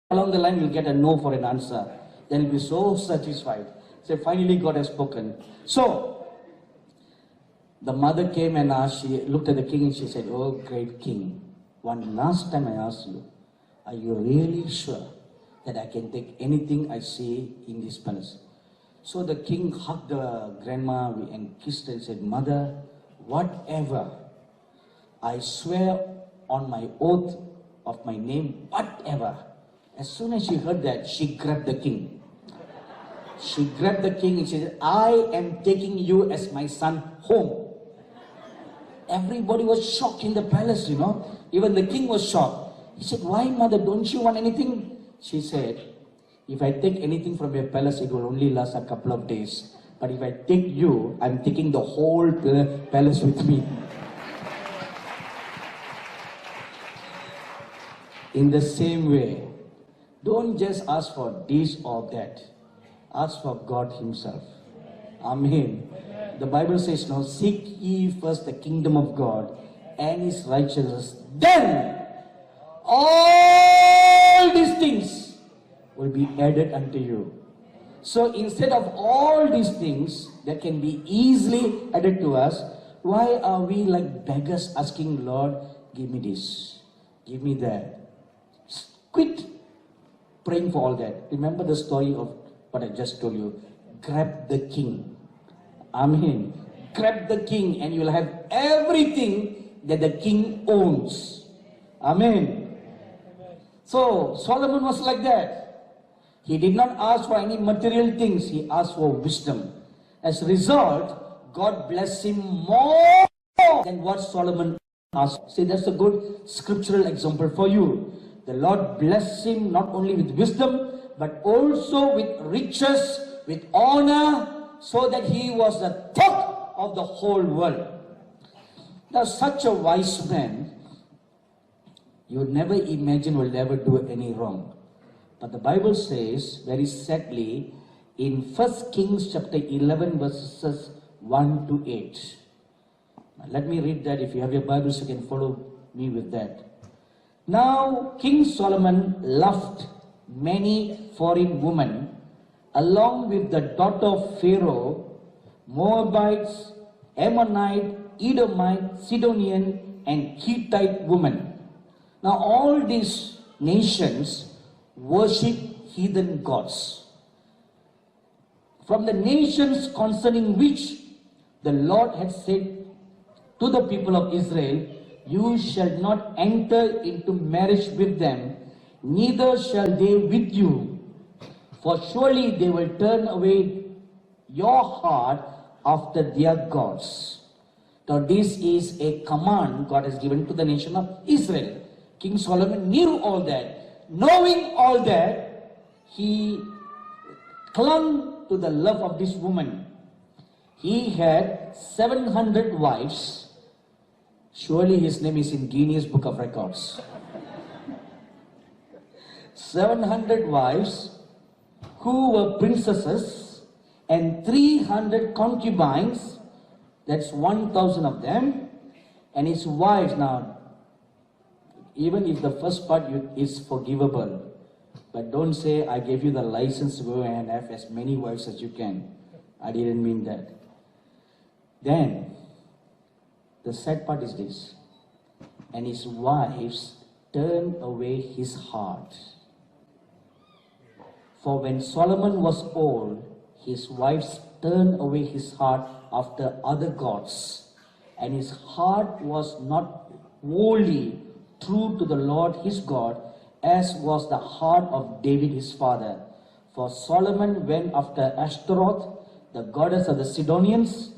along the line you'll get a no for an answer. Then you'll be so satisfied. Say, finally God has spoken. So, the mother came and asked, she looked at the king and she said, "Oh, great king, one last time I ask you, are you really sure that I can take anything I see in this palace?" So the king hugged the grandma and kissed her and said, "Mother, whatever, I swear on my oath of my name, whatever." As soon as she heard that, she grabbed the king. She grabbed the king and she said, "I am taking you as my son home." Everybody was shocked in the palace, you know. Even the king was shocked. He said, "Why, mother, don't you want anything?" She said, "If I take anything from your palace, it will only last a couple of days. But if I take you, I'm taking the whole palace with me." In the same way, don't just ask for this or that. Ask for God Himself. Amen. The Bible says, "Now seek ye first the kingdom of God and His righteousness. Then all these things will be added unto you." So instead of all these things that can be easily added to us, why are we like beggars asking, "Lord, give me this, give me that"? Quit praying for all that. Remember the story of what I just told you. Grab the king. Amen. Grab the king and you'll have everything that the king owns. Amen. So Solomon was like that. He did not ask for any material things. He asked for wisdom. As a result, God blessed him more than what Solomon asked. See, that's a good scriptural example for you. The Lord blessed him not only with wisdom, but also with riches, with honor, so that he was the top of the whole world. Now, such a wise man, you would never imagine will ever do any wrong. But the Bible says, very sadly, in 1 Kings chapter 11, verses 1 to 8. Now, let me read that. If you have your Bibles, you can follow me with that. "Now, King Solomon loved many foreign women, along with the daughter of Pharaoh, Moabites, Ammonite, Edomite, Sidonian, and Hittite women. Now all these nations worship heathen gods. From the nations concerning which the Lord had said to the people of Israel, 'You shall not enter into marriage with them, neither shall they with you, for surely they will turn away your heart after their gods.'" Now this is a command God has given to the nation of Israel. King Solomon knew all that. Knowing all that, he clung to the love of this woman. He had 700 wives. Surely his name is in Guinness Book of Records. 700 wives who were princesses and 300 concubines. That's 1,000 of them. And his wives, now, even if the first part is forgivable, but don't say, "I gave you the license to go and have as many wives as you can." I didn't mean that. Then, the sad part is this. "And his wives turned away his heart. For when Solomon was old, his wives turned away his heart after other gods, and his heart was not wholly true to the Lord his God, as was the heart of David his father. For Solomon went after Ashtaroth, the goddess of the Sidonians,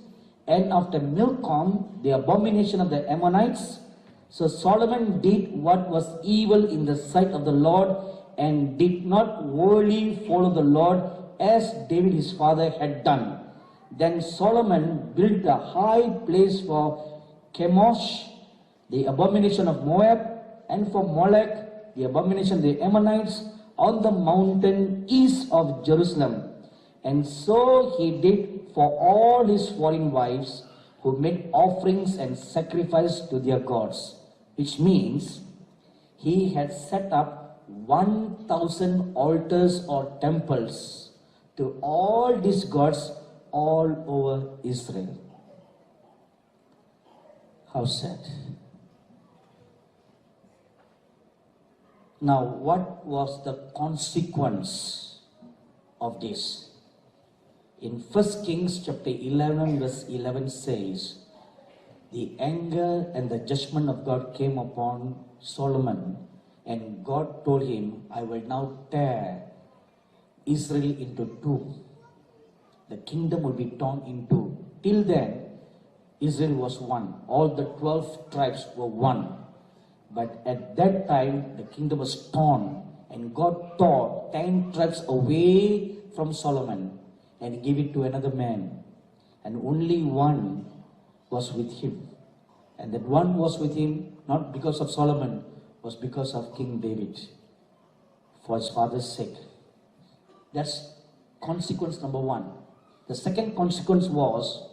and after Milcom, the abomination of the Ammonites. So Solomon did what was evil in the sight of the Lord, and did not wholly follow the Lord, as David his father had done. Then Solomon built a high place for Chemosh, the abomination of Moab, and for Molech, the abomination of the Ammonites, on the mountain east of Jerusalem. And so he did for all his foreign wives who made offerings and sacrifice to their gods," which means he had set up 1,000 altars or temples to all these gods all over Israel. How sad. Now, what was the consequence of this? In 1 Kings chapter 11 verse 11 says, the anger and the judgment of God came upon Solomon, and God told him, I will now tear Israel into two. The kingdom will be torn in two. Till then, Israel was one. All the 12 tribes were one. But at that time, the kingdom was torn, and God tore 10 tribes away from Solomon and gave it to another man. And only one was with him. And that one was with him not because of Solomon, was because of King David, for his father's sake. That's consequence number one. The second consequence was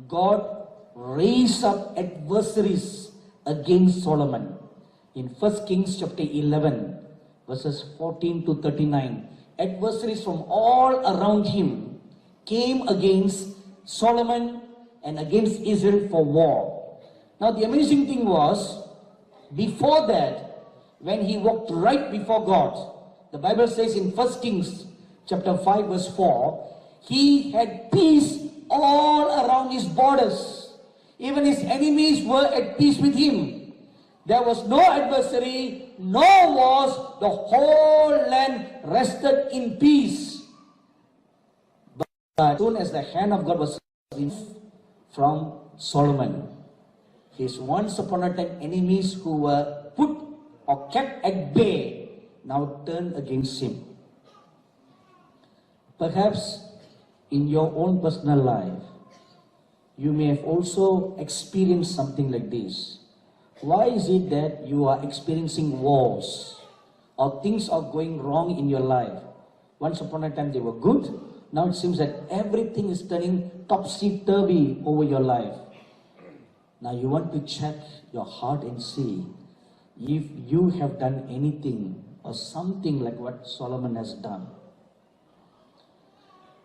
God raised up adversaries against Solomon. In 1 Kings chapter 11, verses 14 to 39, adversaries from all around him came against Solomon and against Israel for war. Now the amazing thing was, before that, when he walked right before God, the Bible says in 1 Kings chapter 5 verse 4, he had peace all around his borders. Even his enemies were at peace with him. There was no adversary, no wars, the whole land rested in peace. But as soon as the hand of God was removed from Solomon, his once upon a time enemies who were put or kept at bay now turned against him. Perhaps in your own personal life, you may have also experienced something like this. Why is it that you are experiencing wars or things are going wrong in your life? Once upon a time they were good. Now it seems that everything is turning topsy-turvy over your life. Now you want to check your heart and see if you have done anything or something like what Solomon has done.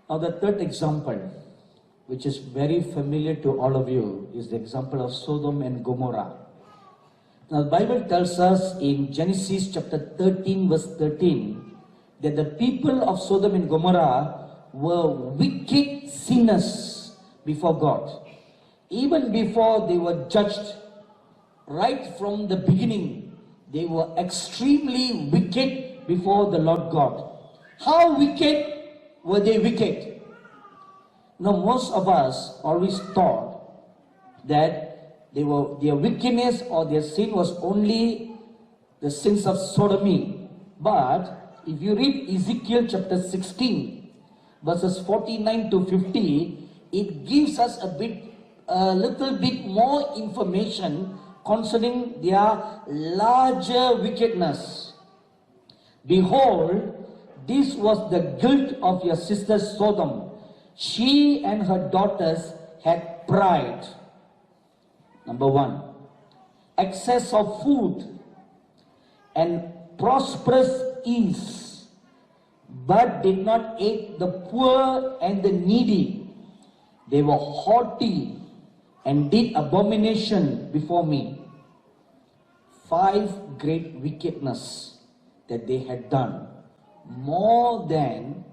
Now the third example, which is very familiar to all of you, is the example of Sodom and Gomorrah. Now the Bible tells us in Genesis chapter 13 verse 13 that the people of Sodom and Gomorrah were wicked sinners before God. Even before they were judged, right from the beginning, they were extremely wicked before the Lord God. How wicked were they wicked? Now most of us always thought that their wickedness or their sin was only the sins of sodomy. But if you read Ezekiel chapter 16, verses 49 to 50, it gives us a little bit more information concerning their larger wickedness. Behold, this was the guilt of your sister Sodom. She and her daughters had pride. Number one, excess of food and prosperous ease, but did not aid the poor and the needy. They were haughty and did abomination before me. 5 great wickedness that they had done, more than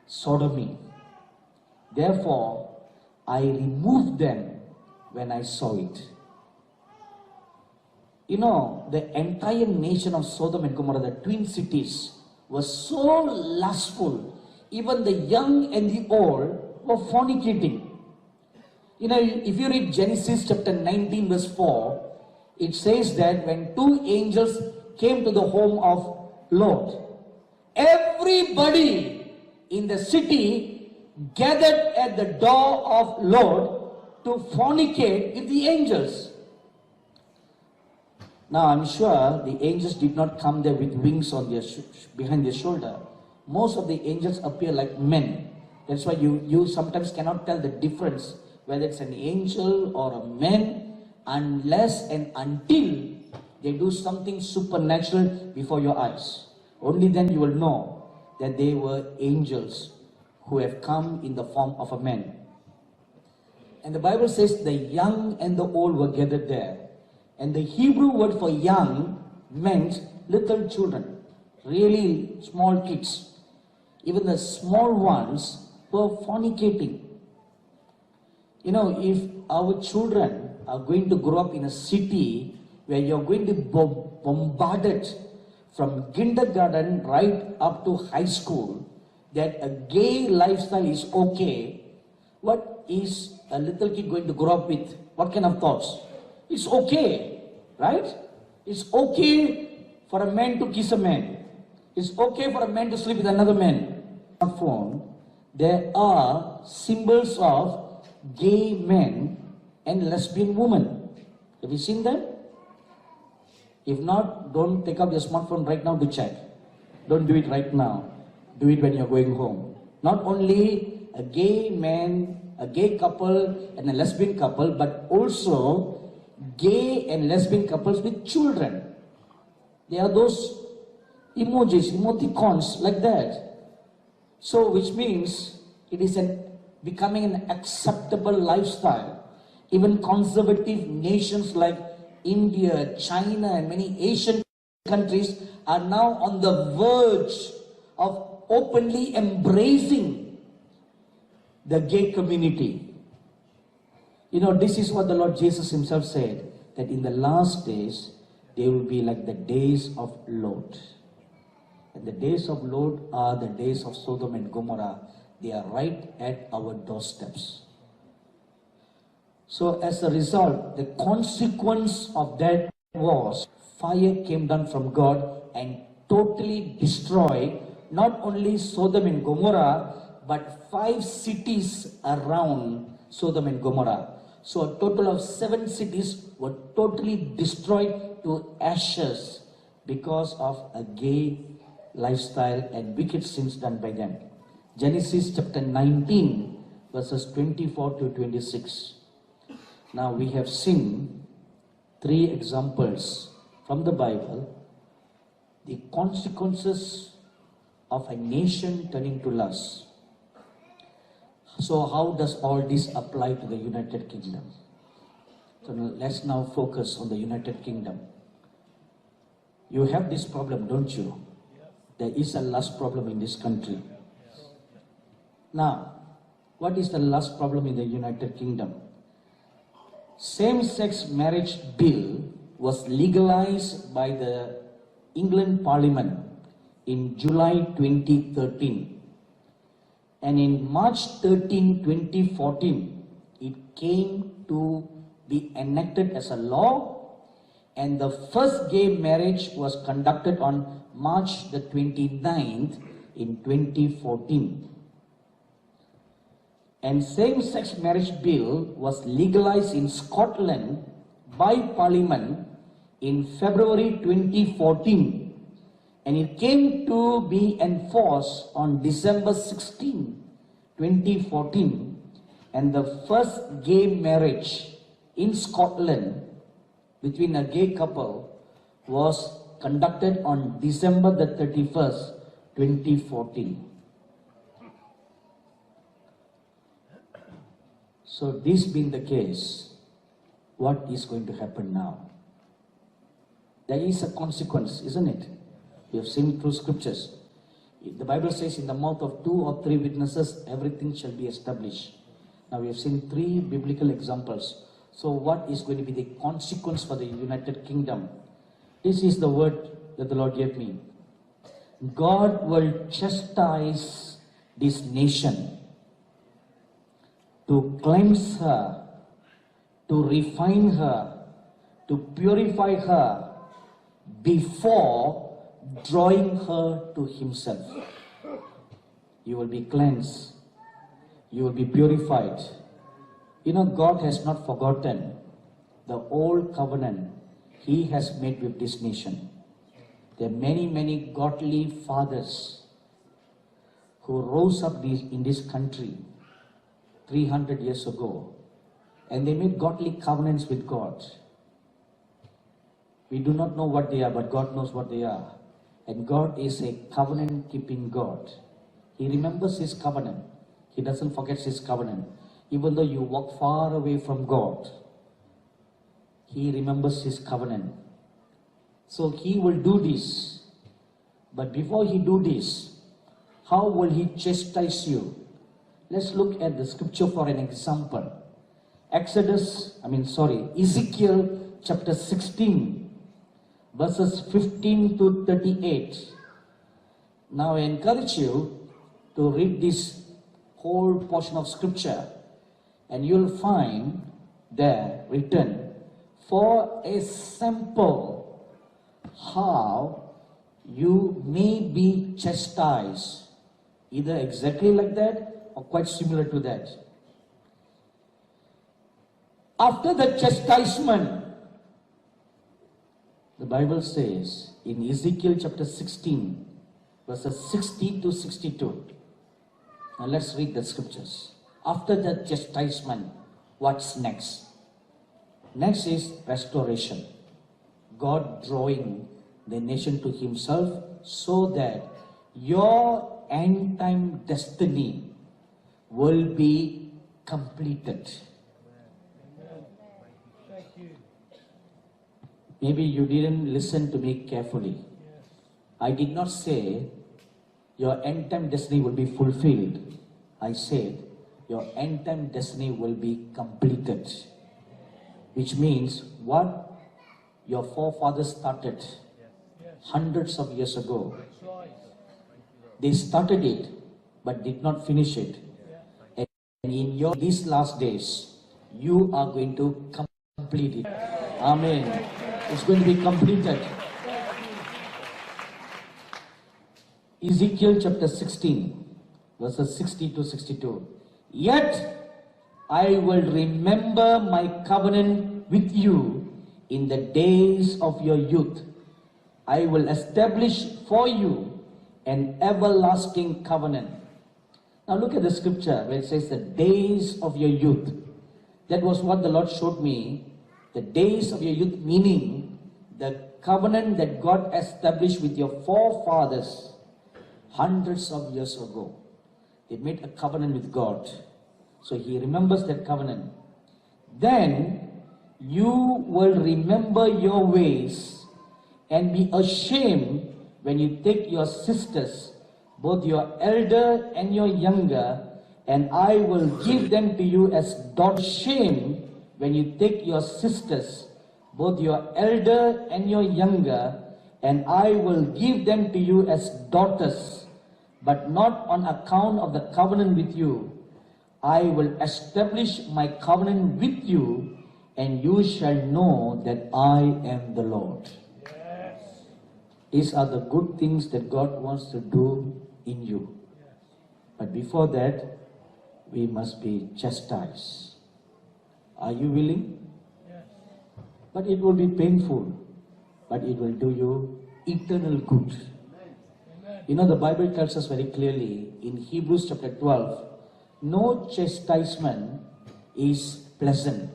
sodomy. Therefore, I removed them when I saw it. You know, the entire nation of Sodom and Gomorrah, the twin cities, was so lustful. Even the young and the old were fornicating. You know, if you read Genesis chapter 19 verse 4, it says that when 2 angels came to the home of Lot, everybody in the city gathered at the door of Lot to fornicate with the angels. Now I'm sure the angels did not come there with wings on their behind their shoulder. Most of the angels appear like men. That's why you sometimes cannot tell the difference whether it's an angel or a man unless and until they do something supernatural before your eyes. Only then you will know that they were angels who have come in the form of a man. And the Bible says the young and the old were gathered there. And the Hebrew word for young meant little children, really small kids. Even the small ones were fornicating. You know, if our children are going to grow up in a city where you're going to be bombarded from kindergarten right up to high school, that a gay lifestyle is okay, what is a little kid going to grow up with? What kind of thoughts? It's okay, right? It's okay for a man to kiss a man. It's okay for a man to sleep with another man. On phone, there are symbols of gay men and lesbian women. Have you seen them? If not, don't take up your smartphone right now to check. Don't do it right now. Do it when you're going home. Not only a gay man, a gay couple and a lesbian couple, but also gay and lesbian couples with children. There are those emojis, emoticons like that. So, which means it is becoming an acceptable lifestyle. Even conservative nations like India, China, and many Asian countries are now on the verge of openly embracing the gay community. You know, this is what the Lord Jesus himself said, that in the last days, they will be like the days of Lot. And the days of Lot are the days of Sodom and Gomorrah. They are right at our doorsteps. So as a result, the consequence of that was fire came down from God and totally destroyed not only Sodom and Gomorrah, but 5 cities around Sodom and Gomorrah. So a total of 7 cities were totally destroyed to ashes because of a gay lifestyle and wicked sins done by them. Genesis chapter 19 verses 24 to 26. Now we have seen 3 examples from the Bible, the consequences of a nation turning to lust. So how does all this apply to the United Kingdom? So let's now focus on the United Kingdom. You have this problem, don't you? There is a lust problem in this country. Now, what is the lust problem in the United Kingdom? Same-sex marriage bill was legalized by the England Parliament in July 2013. And in March 13, 2014, it came to be enacted as a law, and the first gay marriage was conducted on March the 29th in 2014. And same-sex marriage bill was legalized in Scotland by Parliament in February 2014. And it came to be enforced on December 16, 2014. And the first gay marriage in Scotland between a gay couple was conducted on December the 31st, 2014. So this being the case, what is going to happen now? There is a consequence, isn't it? We have seen through scriptures. The Bible says, in the mouth of 2 or 3 witnesses, everything shall be established. Now we have seen 3 biblical examples. So what is going to be the consequence for the United Kingdom? This is the word that the Lord gave me. God will chastise this nation to cleanse her, to refine her, to purify her before drawing her to himself. You will be cleansed. You will be purified. You know, God has not forgotten the old covenant he has made with this nation. There are many, many godly fathers who rose up in this country 300 years ago, and they made godly covenants with God. We do not know what they are, but God knows what they are. And God is a covenant-keeping God. He remembers His covenant. He doesn't forget His covenant. Even though you walk far away from God, He remembers His covenant. So He will do this. But before He do this, how will He chastise you? Let's look at the scripture for an example. Ezekiel chapter 16, verses 15 to 38. Now I encourage you to read this whole portion of scripture, and you'll find there written for a sample how you may be chastised, either exactly like that or quite similar to that. After the chastisement, the Bible says in Ezekiel chapter 16, verses 60 to 62. Now let's read the scriptures. After the chastisement, what's next? Next is restoration. God drawing the nation to Himself so that your end time destiny will be completed. Maybe you didn't listen to me carefully. I did not say your end time destiny will be fulfilled. I said your end time destiny will be completed. Which means what your forefathers started hundreds of years ago. They started it but did not finish it. And in these last days, you are going to complete it. Amen. It's going to be completed. Ezekiel chapter 16, verses 60 to 62. Yet I will remember my covenant with you in the days of your youth. I will establish for you an everlasting covenant. Now look at the scripture where it says the days of your youth. That was what the Lord showed me. The days of your youth, meaning the covenant that God established with your forefathers hundreds of years ago. They made a covenant with God. So He remembers that covenant. Then you will remember your ways and be ashamed when you take your sisters, both your elder and your younger, and I will give them to you as daughters. Shame when you take your sisters, both your elder and your younger, and I will give them to you as daughters, but not on account of the covenant with you. I will establish my covenant with you, and you shall know that I am the Lord. Yes. These are the good things that God wants to do in you. But before that, we must be chastised. Are you willing? Yes. But it will be painful, but it will do you eternal good. Amen. You know, the Bible tells us very clearly in Hebrews chapter 12, no chastisement is pleasant,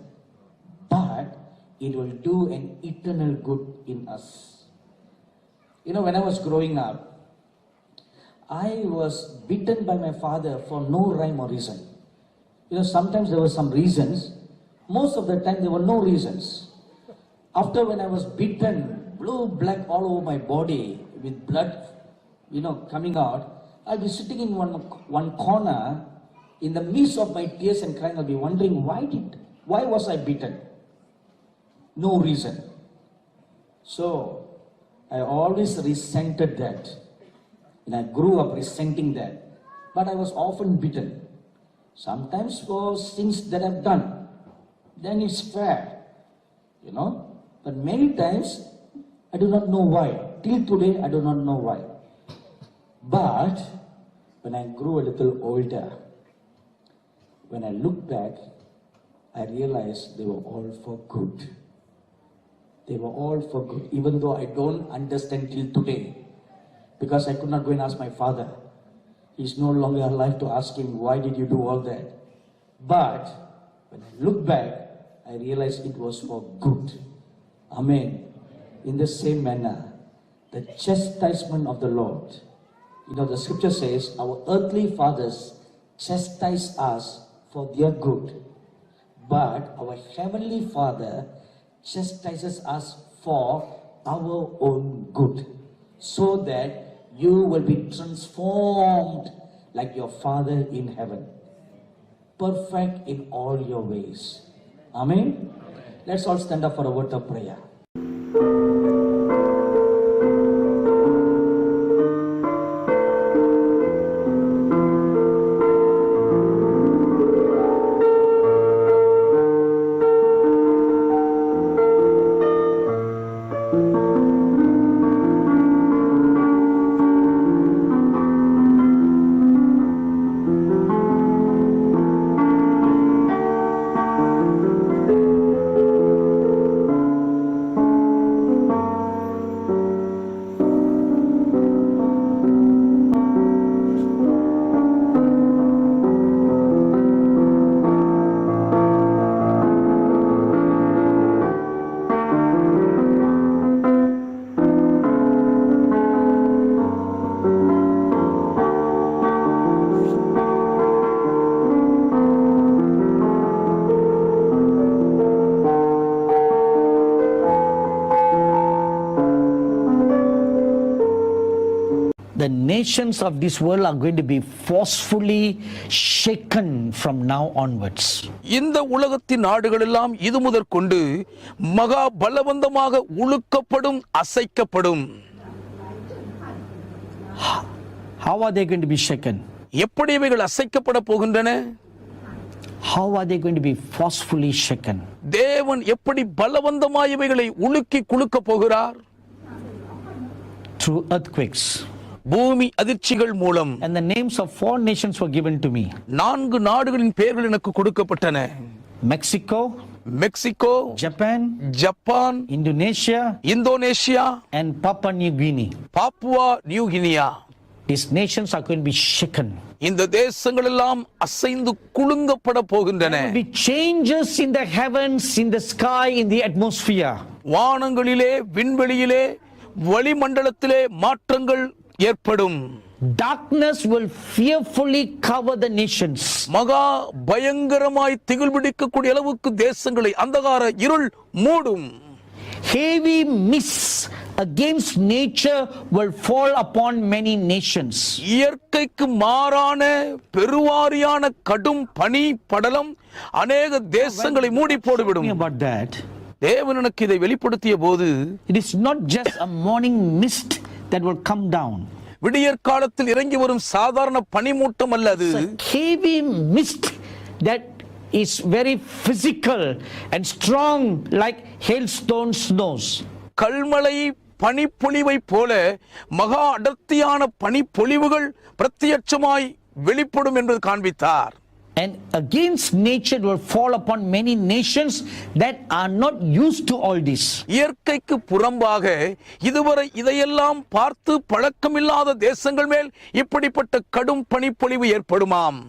but it will do an eternal good in us. You know, when I was growing up, I was beaten by my father for no rhyme or reason. You know, sometimes there were some reasons. Most of the time there were no reasons. After when I was beaten, blue, black all over my body with blood, coming out, I'll be sitting in one corner in the midst of my tears and crying. I'll be wondering, why was I beaten? No reason. So I always resented that. And I grew up resenting that. But I was often beaten. Sometimes for things that I've done. Then it's fair, But many times, I do not know why. Till today, I do not know why. But when I grew a little older, when I look back, I realized they were all for good. They were all for good, even though I don't understand till today. Because I could not go and ask my father. He's no longer alive to ask him, why did you do all that? But when I look back, I realized it was for good. Amen. in the same manner, the chastisement of the Lord. You know, the scripture says, our earthly fathers chastise us for their good, but our heavenly Father chastises us for our own good, so that you will be transformed like your Father in heaven, perfect in all your ways. Amen. Let's all stand up for a word of prayer. The nations of this world are going to be forcefully shaken from now onwards. இந்த உலகத்தின் நாடுகள் எல்லாம் இது முதற்கொண்டு மகா பலவந்தமாக உழுக்கப்படும், அசைக்கப்படும். How are they going to be shaken? எப்படி இவைகள் அசைக்கப்பட போகின்றன? How are they going to be forcefully shaken? தேவன் எப்படி பலவந்தமாய் இவைகளை உலுக்கி குலுக்க போகிறார்? Through earthquakes. பூமி அதிர்ச்சிகள் மூலம். And the names of 4 nations were given to me. 4 நாடுகளின் பெயர்கள் எனக்கு கொடுக்கப்பட்டன. Mexico, Mexico, Japan, Japan, Indonesia, Indonesia, and Papua New Guinea. Papua new Guinea. These nations are going to be shaken. இந்த தேசங்கள் எல்லாம் அசைந்து குலுங்கப்பட போகின்றன. There will be changes in the heavens, in the sky, in the atmosphere. வானங்களிலே, விண்வெளியிலே, வளிமண்டலத்திலே மாற்றங்கள் ஏற்படும். Darkness will fearfully cover the nations. மகா பயங்கரமாய் திகில் பிடிக்கக்கூடிய அளவுக்கு தேசங்களை அந்தகார இருள் மூடும். Heavy mists against nature will fall upon many nations. இயற்கைக்கு மாறான பெருவாரியான கடும் பனி படலம் அநேக தேசங்களை மூடி போடுவிடும். About that, தேவன் எனக்கு இதை வெளிப்படுத்திய போது, it is not just a morning mist that will come down. விடியற் காலத்தில் இறங்கி வரும் சாதாரண பனிமூட்டம் அல்ல அது. It's a heavy mist that is very physical and strong like hailstone snows. கல்மழை பனிப்பொழிவை போல மகா அடர்த்தியான பனிப்பொழிவுகள் பிரத்யட்சமாய் வெளிப்படும் என்று காண்பித்தார். And against nature will fall upon many nations that are not used to all this. இயற்கைக்கு புறம்பாக இதுவரை இதையெல்லாம் பார்த்து பழக்கமில்லாத தேசங்கள் மேல் இப்படிப்பட்ட கடும் பனிப்பொழிவு ஏற்படுமாம்.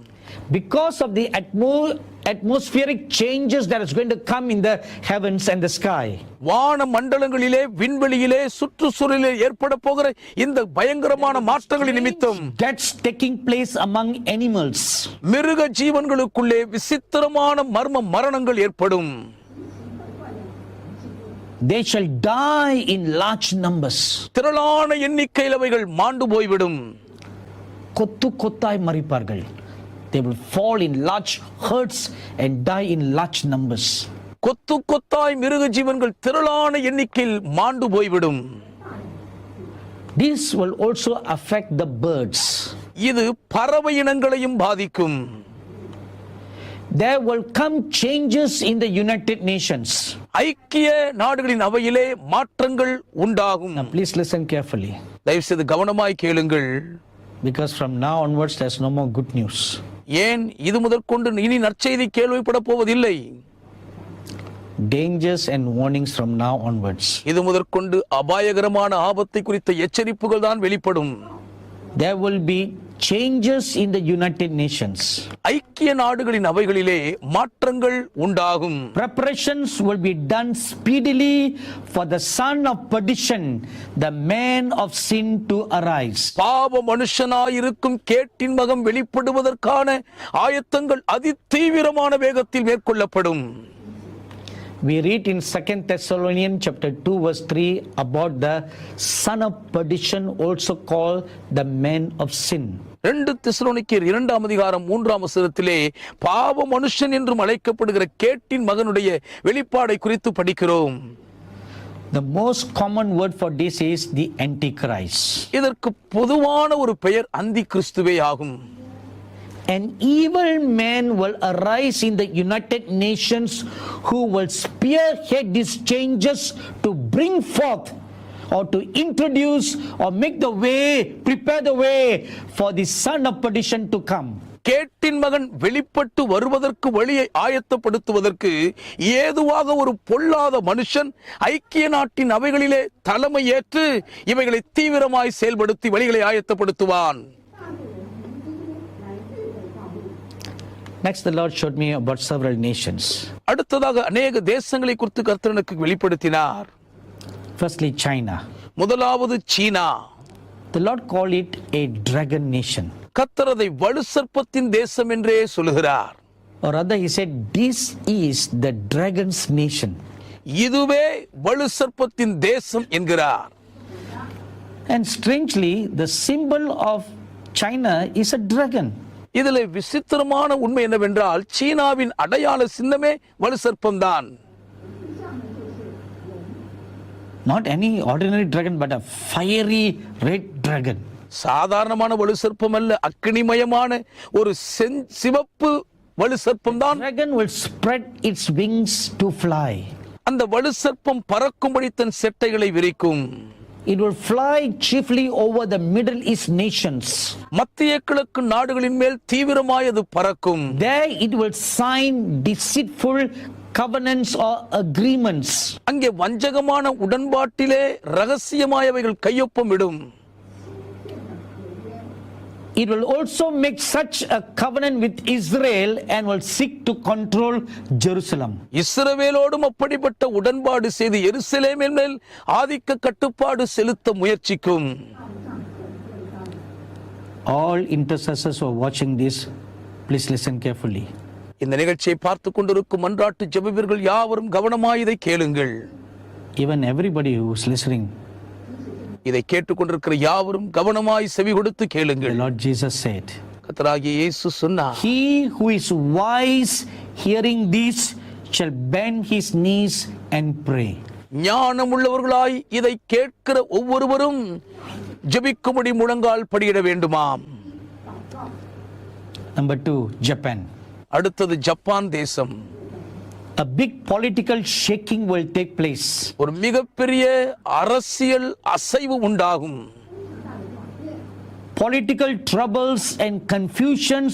Because of the atmospheric changes that is going to come in the heavens and the sky. வான மண்டலங்களிலே, விண்வெளியிலே, சுற்றுச்சூழலிலே ஏற்பட போகிற இந்த பயங்கரமான மாற்றங்களின் நிமித்தம் That's taking place among animals. மிருக ஜீவன்களுக்குள்ளே விசித்திரமான மர்ம மரணங்கள் ஏற்படும். They shall die in large numbers. திரளான எண்ணிக்கையில் அவைகள் மாண்டு போய்விடும். கொத்து கொத்தாய் மரிப்பார்கள். They will fall in large herds and die in large numbers. கொத்து கொத்தாய் மிருக ஜீவன்கள் திரளான எண்ணிக்கையில் மாண்டு போய்விடும். This will also affect the birds. இது பறவை இனங்களையும் பாதிக்கும். There will come changes in the United Nations. ஐக்கிய நாடுகளின் அவையிலே மாற்றங்கள் உண்டாகும். Now please listen carefully. தயவு செய்து கவனமாய் கேளுங்கள். Because from now onwards there's no more good news. ஏன் இது முதற்கொண்டு இனி நற்செய்தி கேள்விப்பட போவதில்லை. Dangers and warnings from now onwards. இது முதற்கொண்டு அபாயகரமான ஆபத்தை குறித்த எச்சரிப்புகள் தான் வெளிப்படும். There will be changes in the United Nations. ஐக்கிய நாடுகளின் அவைகளிலே மாற்றங்கள் உண்டாகும். Preparations will be done speedily for the son of perdition, the man of sin, to arise. பாவ மனுஷனாயிருக்கும் கேட்டின் மகன் வெளிப்படுவதற்கான ஆயத்தங்கள் அதிதீவிரமான வேகத்தில் மேற்கொள்ளப்படும். We read in 2 Thessalonians chapter 2 verse 3 about the son of perdition, also called the man of sin. 2 தெசலோனிக்கேயர் 2ஆம் அதிகாரம் 3ஆம் வசனத்திலே பாவ மனுஷன் என்றும் அழைக்கப்படுகிற கேட்டின் மகனுடைய வெளிப்பாடை குறித்து படிக்கிறோம். The most common word for this is the Antichrist. இதற்கு பொதுவான ஒரு பெயர் அந்தி கிறிஸ்துவே ஆகும். An evil man will arise in the United Nations who will spearhead these changes to bring forth or to introduce or make the way, prepare the way for the son of perdition to come. கேட்டின் மகன் வெளிப்பட்டு வருவதற்கு வழியை ஆயத்தப்படுத்துவதற்கு ஏதுவாக ஒரு பொல்லாத மனுஷன் ஐக்கிய நாட்டின் அவைகளிலே தலைமை ஏற்று இவைகளை தீவிரமாய் செயல்படுத்தி வழிகளை ஆயத்தப்படுத்துவான். Next, the Lord showed me about several nations. அடுத்ததாக அநேக தேசங்களை குறித்து கர்த்தர் எனக்கு வெளிப்படுத்தினார். Firstly, China. முதலாவது சீனா. The Lord called it a dragon nation. கர்த்தர் அதை வலு சர்ப்பத்தின் தேசம் என்றே சொல்லுகிறார். Or rather, he said, this is the dragon's nation. இதுவே வலு சர்ப்பத்தின் தேசம் என்கிறார். And strangely, the symbol of China is a dragon. இதில் விசித்திரமான உண்மை என்னவென்றால் சீனாவின் அடையாள சின்னமே வலு சர்ப்பம்தான். Not any ordinary dragon, but a fiery red dragon. சாதாரணமான வலு சர்ப்பம் அல்ல, அக்கினிமயமான ஒரு சிவப்பு வலு சர்ப்பம் தான். Dragon will spread its wings to fly. அந்த வலு சர்ப்பம் பறக்கும்படி தன் செட்டைகளை விரிக்கும். It will fly chiefly over the Middle East nations. மத்திய கிழக்கு நாடுகளின் மேல் தீவிரமாய் அது பறக்கும். There it will sign deceitful covenants or agreements. அங்கே வஞ்சகமான உடன்பாட்டிலே ரகசியமாயவைகள் கையொப்பமிடும். It will also make such a covenant with Israel and will seek to control Jerusalem. இஸ்ரவேலோடும் அப்படிப்பட்ட உடன்பாடு செய்து எருசலேமின் மேல் ஆதிக்க கட்டுப்பாடு செலுத்த முயற்சிக்கும். All intercessors who are watching this, please listen carefully. இந்த நிகழ்ச்சியை பார்த்து கொண்டிருக்கும் மன்றாட்டு ஜெபவீரர்கள் யாவரும் கவனமாய் இதை கேளுங்கள். Even everybody who is listening, இதை கேட்டுக்கொண்டிருக்கிற யாவரும் கவனமாய் செவி கொடுத்து the கேளுங்கள். Lord Jesus said, கர்த்தராகிய இயேசு சொன்னார், he who is wise hearing this shall bend his knees and pray. ஞானம் உள்ளவர்களாய் இதை கேட்கிற ஒவ்வொருவரும் ஜெபிக்கும்படி முழங்கால் படியிட வேண்டுமாம். Number 2, Japan. அடுத்தது ஜப்பான் தேசம். A big political shaking will take place. ஒரு மிகப்பெரிய அரசியல் அசைவு உண்டாகும். Political troubles and confusions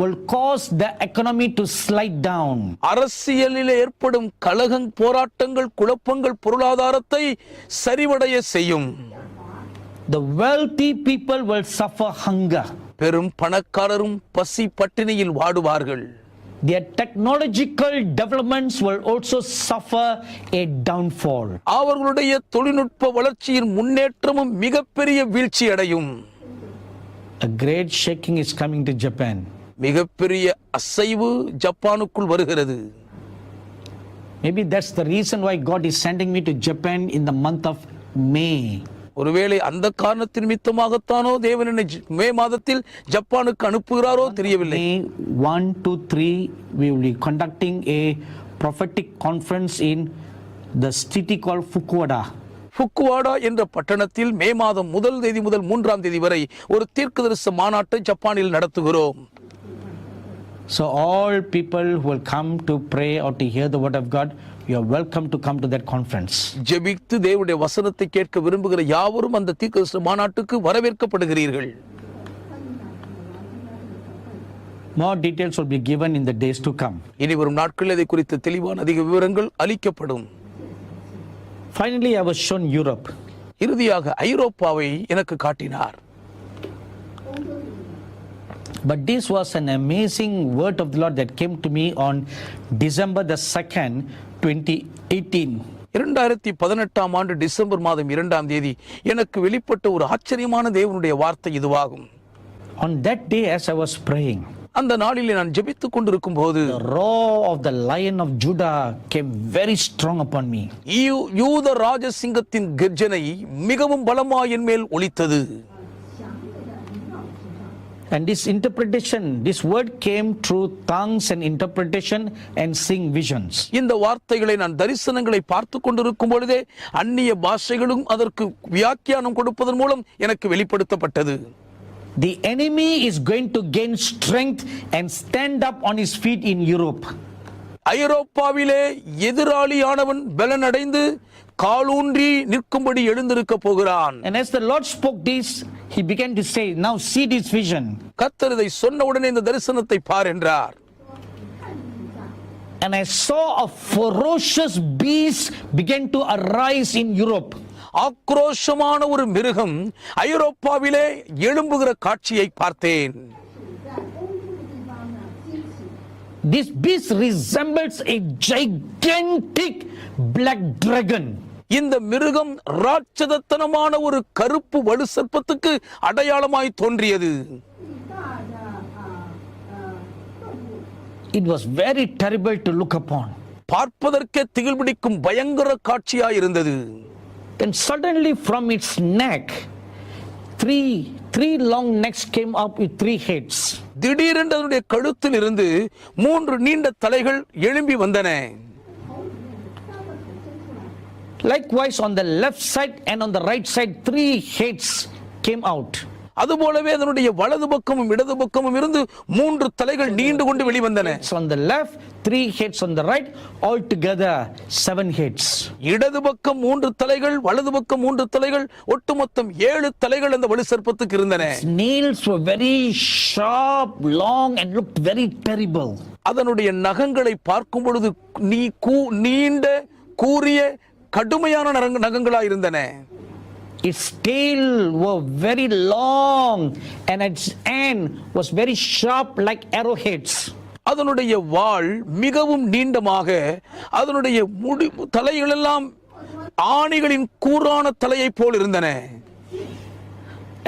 will cause the economy to slide down. அரசியலில் ஏற்படும் கலகம், போராட்டங்கள், குழப்பங்கள் பொருளாதாரத்தை சரிவடைய செய்யும். The wealthy people will suffer hunger. பெரும் பணக்காரரும் பசி பட்டினியில் வாடுவார்கள். Their technological developments will also suffer a downfall. அவர்களுடைய தொழில்நுட்ப வளர்ச்சியின் முன்னேற்றமும் மிகப்பெரிய வீழ்ச்சி அடையும். A great shaking is coming to Japan. மிகப்பெரிய அசைவு ஜப்பானுக்குள் வருகிறது. Maybe that's the reason why God is sending me to Japan in the month of May. ஒருவேளை அந்த காரணத்தின் நிமித்தமாகத்தானோ தேவன் என்னை மே மாதத்தில் ஜப்பானுக்கு அனுப்புகிறாரோ தெரியவில்லை. May 1, 2, 3 we will be conducting a prophetic conference in the city called Fukuoka. ஃபுக்குவாடா என்ற பட்டணத்தில் மே மாதம் 1 தேதி முதல் 3ஆம் தேதி வரை ஒரு தீர்க்கதரிசன மாநாட்டை ஜப்பானில் நடத்துகிறோம். So all people who will come to pray or to hear the word of God, you are welcome to come to that conference. ஜெபித்து தேவனுடைய வசனத்தை கேட்க விரும்புகிற யாவரும் அந்த தீர்க்கதரிசன மாநாட்டுக்கு வரவேற்கப்படுகிறீர்கள். More details will be given in the days to come. இனி வரும் நாட்களில் இதை குறித்த தெளிவான அதிக விவரங்கள் அளிக்கப்படும். Finally, I was shown Europe. இறுதியாக ஐரோப்பாவை எனக்கு காட்டினார். But this was an amazing word of the Lord that came to me on December the 2nd, 2018. 2018 ஆண்டு டிசம்பர் மாதம் 2ஆம் தேதி எனக்கு வெளிப்பட்ட ஒரு ஆச்சரியமான தேவனுடைய வார்த்தை இதுவாகும். On that day as I was praying, அந்த நாளிலே நான் ஜெபித்துக் கொண்டிருக்கும் போது the roar of the lion of Judah came very strong upon me. யூத ராஜசிங்கத்தின் கர்ஜனை மிகவும் பலமாய் என் மேல் ஒலித்தது. And this interpretation, this word came through tongues and interpretation and seeing visions. இந்த வார்த்தைகளை நான் தரிசனங்களை பார்த்து கொண்டிருக்கும் பொழுதே அந்நிய பாஷைகளும் அதற்கு வியாக்கியானம் கொடுப்பதன் மூலம் எனக்கு வெளிப்படுத்தப்பட்டது. The enemy is going to gain strength and stand up on his feet in Europe. ஐரோப்பாவிலே எதிராளியானவன் பலனடைந்து காலூன்றி நிற்கும்படி எழுந்திருக்க போகிறான். And as the Lord spoke this, he began to say, now see this vision. கர்த்தர் இதை சொன்ன உடனே இந்த தரிசனத்தை பார் என்றார். And I saw a ferocious beast begin to arise in Europe. ஆக்ரோஷமான ஒரு மிருகம் ஐரோப்பாவிலே எழும்புகிற காட்சியை பார்த்தேன். This beast resembles a gigantic black dragon. இந்த மிருகம் ராட்சதத்தனமான ஒரு கருப்பு வலு சர்ப்பத்துக்கு அடையாளமாய் தோன்றியது. It was very terrible to look upon. பார்ப்பதற்கே திகில் பிடிக்கும் பயங்கர காட்சியாய் இருந்தது. Then suddenly from its neck, three long necks came up with 3 heads. திடீரென்று அதனுடைய கழுத்தில் இருந்து 3 நீண்ட தலைகள் எழும்பி வந்தன. Likewise on the left side and on the right side 3 heads came out. அதுபோலவே அதனுடைய வலது பக்கமும் இடது பக்கமும் இருந்து 3 தலைகள் நீண்டு கொண்டு வெளிவந்தன. On the left 3 heads, on the right altogether 7 heads. இடது பக்கம் 3 தலைகள், வலது பக்கம் 3 தலைகள், ஒட்டுமொத்தம் 7 தலைகள் அந்த வலு சர்ப்பத்துக்கு இருந்தன. Nails were very sharp, long and looked very terrible. அதனுடைய நகங்களை பார்க்கும் பொழுது நீண்ட கூரிய கடுமையான நகங்களாய் இருந்தன. Its tail were very long and its end was very sharp like arrowheads. அதனுடைய வாள் மிகவும் நீண்டமாக, அதனுடைய தலைகள் எல்லாம் ஆணிகளின் கூரான தலையை போல் இருந்தன.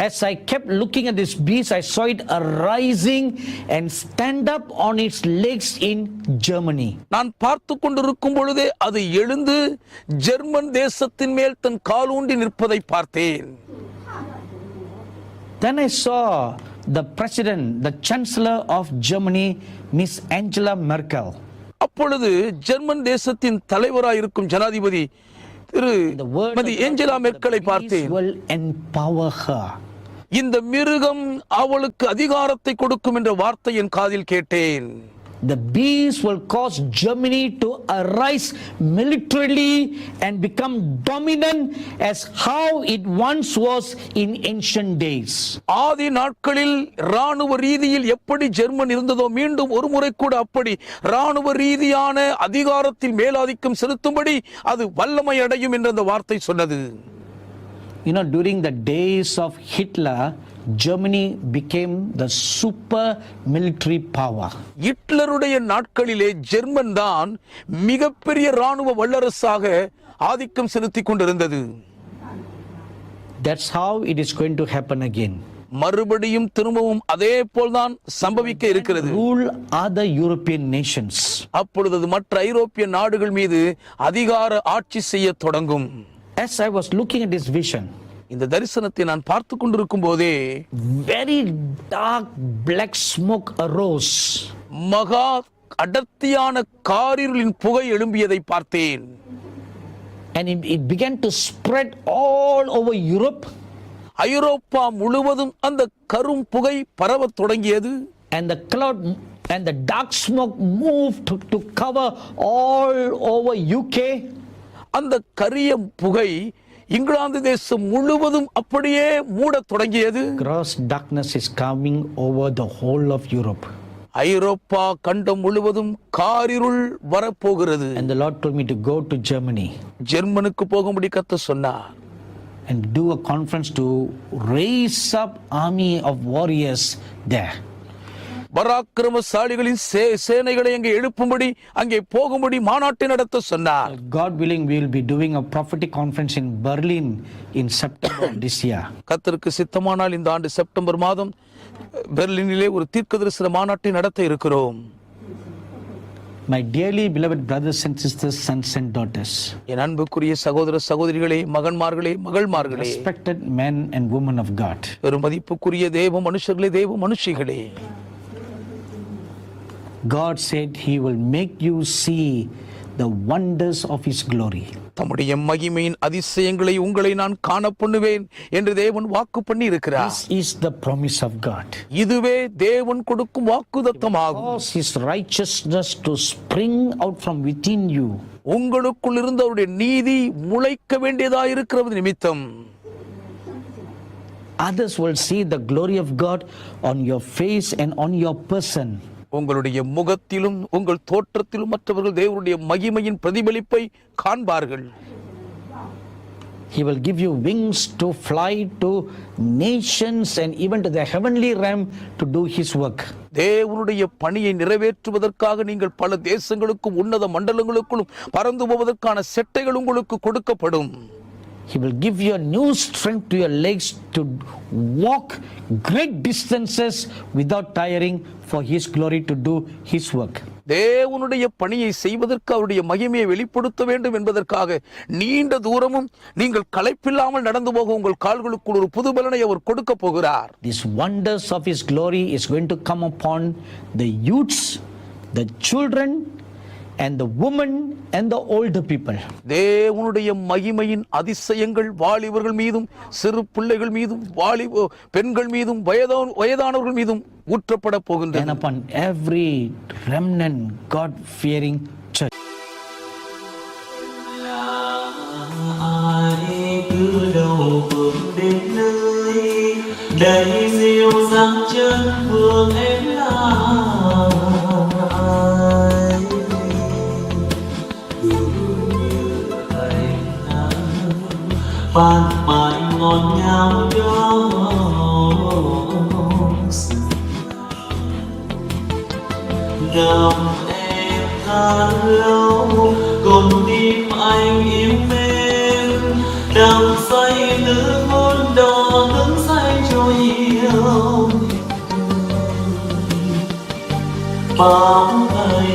As I kept looking at this beast, I saw it arising and stand up on its legs in Germany. நான் பார்த்து கொண்டிருக்கும் பொழுதே அது எழுந்து ஜெர்மன் தேசத்தின் மேல் தன் காலூன்றி நிற்பதை பார்த்தேன். Then I saw the president, the chancellor of Germany, Miss Angela Merkel. அப்பொழுது ஜெர்மன் தேசத்தின் தலைவராய் இருக்கும் ஜனாதிபதி திருமதி ஏஞ்சலா மெர்க்கலை பார்த்தேன். Will empower her. இந்த மிருகம் அவளுக்கு அதிகாரத்தை கொடுக்கும் என்ற வார்த்தை என் காதில் கேட்டேன். The beast will cause Germany to arise militarily and become dominant as how it once was in ancient days. ஆதி நாட்களில் ராணுவ ரீதியில் எப்படி ஜெர்மன் இருந்ததோ மீண்டும் ஒரு முறை கூட அப்படி ராணுவ ரீதியான அதிகாரத்தில் மேலாதிக்கம் செலுத்தும்படி அது வல்லமை அடையும் என்ற அந்த வார்த்தை சொன்னது. You know, during the days of Hitler, Germany became the super military power. ஹிட்லருடைய நாட்களிலே ஜெர்மன் தான் மிகப்பெரிய ராணுவ வல்லரசாக ஆதிக்கம் செலுத்திக் கொண்டிருந்தது. That's how it is going to happen again. மறுபடியும் திரும்பவும் அதே போல்தான் சம்பவிக்க இருக்கிறது. Rule other European nations. அப்பொழுது மற்ற ஐரோப்பிய நாடுகள் மீது அதிகார ஆட்சி செய்ய தொடங்கும். As I was looking at this vision, இந்த தரிசனத்தை நான் பார்த்து கொண்டிருக்கும் போதே very dark black smoke arose. மகா அடர்த்தியான காரிருளின் புகை எழும்பியதை பார்த்தேன். And it began to spread all over Europe. ஐரோப்பா முழுவதும் அந்த கரும் புகை பரவத் தொடங்கியது. And the cloud and the dark smoke moved to cover all over UK. அந்த கரிய புகை இங்கிலாந்து தேசம் முழுவதும் அப்படியே மூடத் தொடங்கியது. Gross darkness is coming over the whole of Europe. ஐரோப்பா கண்டம் முழுவதும் காரிருள் வரப்போகிறது. And the Lord told me to go to Germany. ஜெர்மனுக்கு போகும்படி கர்த்தர் சொன்னார். And do a conference to raise up army of warriors there. பராக்கிரமசாலிகளின் சேனைகளை அங்கே எழுப்பும்படி அங்கே போகும்படி மாநாட்டை நடத்த சொன்னார். God willing, we will be doing a prophetic conference in Berlin in September of this year. கர்த்தருக்கு சித்தமானால் இந்த ஆண்டு செப்டம்பர் மாதம் பெர்லினிலே ஒரு தீர்க்கதரிசன மாநாட்டை நடத்த இருக்கிறோம். My dearly beloved brothers and sisters, sons and daughters, என் அன்புக்குரிய சகோதர சகோதரிகளே, மகன்மார்களே, மகள்மார்களே, respected men and women of God, ஒரு மதிப்புக்குரிய தேவ மனுஷர்களே, தேவ மனுஷிகளே, God said He will make you see the wonders of His glory. தம்முடைய மகிமையின் அதிசயங்களை உங்களை நான் காண பண்ணுவேன் என்று தேவன் வாக்கு பண்ணி இருக்கிறார். This is the promise of God. இதுவே தேவன் கொடுக்கும் வாக்குதத்தமாகும். Cause His righteousness to spring out from within you. உங்களுக்குள் இருந்து அவருடைய நீதி முளைக்க வேண்டியதாக இருக்கிறது நிமித்தம் Others will see the glory of God on your face and on your person. உங்களுடைய முகத்திலும் உங்கள் தோற்றத்திலும் மற்றவர்கள் தேவனுடைய மகிமையின் பிரதிபலிப்பை காண்பார்கள். He will give you wings to fly to nations and even to the heavenly realm to do His work. தேவனுடைய பணியை நிறைவேற்றுவதற்காக நீங்கள் பல தேசங்களுக்கும் உன்னத மண்டலங்களுக்கும் பறந்து போவதற்கான செட்டைகள் உங்களுக்கு கொடுக்கப்படும். He will give you a new strength to your legs to walk great distances without tiring for His glory to do His work. தேவனுடைய பணியை செய்வதற்கு அவருடைய மகிமையை வெளிப்படுத்த வேண்டும் என்பதற்காக நீண்ட தூரமும் நீங்கள் களைப்பில்லாமல் நடந்து போக உங்கள் கால்களுக்குள் ஒரு புது பலனை அவர் கொடுக்க போகிறார். These wonders of His glory is going to come upon the youths, the children, and the women and the older people. தேவனுடைய மகிமையின் அதிசயங்கள் வாலிபர்கள் மீதும் சிறு பிள்ளைகள் மீதும் பெண்கள் மீதும் வயதானவர்கள் மீதும் ஊற்றப்பட போகின்றன. And upon every remnant God fearing church. Ai cứ đầu bước đến nơi đầy dịu dàng chân phương em là ai ban mãi ngọt ngào đó ngầm em tha lâu cùng tim anh im mến đắm say nước hôn đỏ đứng say cho yêu bao ngày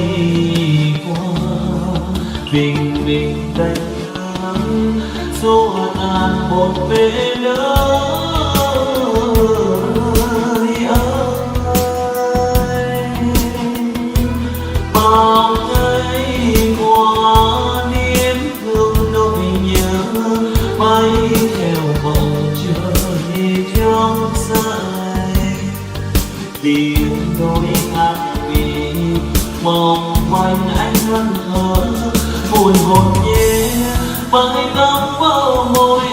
qua bình bình đánh xua tan một bể nơi ơi bao ngày qua niềm thương nỗi nhớ bay theo bầu trời trong say tiếng đôi hát vì mong quanh anh hân hờ buồn hồn nhé bay tóc vào môi